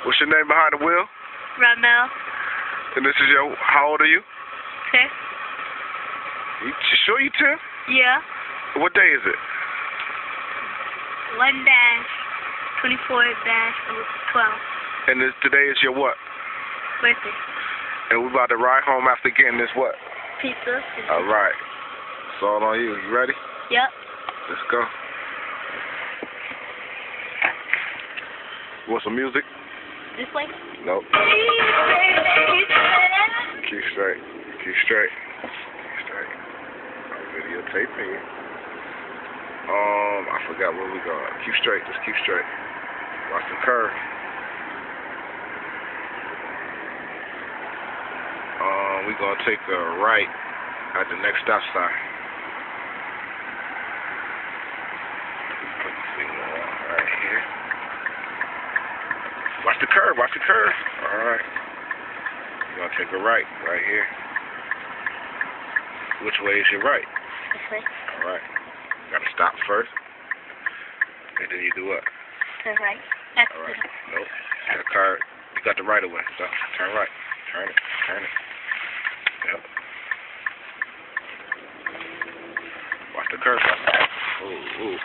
What's your name behind the wheel? Ramel. And this is your, how old are you? 10. You sure you 10? Yeah. What day is it? 1-24-12. And today is your what? Birthday. And we're about to ride home after getting this what? Pizza. Alright. It's all on you. You ready? Yep. Let's go. Want some music? This way? Nope. Keep straight. Keep straight. Keep straight. I'm videotaping you. I forgot where we going. Keep straight. Just keep straight. Watch the curve. We're going to take a right at the next stop sign. Put the signal on right here. Watch the curve. Watch the curve. Alright. We're going to take a right here. Which way is your right? This way. Alright. Got to stop first. And then you do what? Turn right. That's Alright. Nope. The car, you got the right of way. So turn right. Turn it. Turn it. Yep. Watch the curve. Ooh, ooh.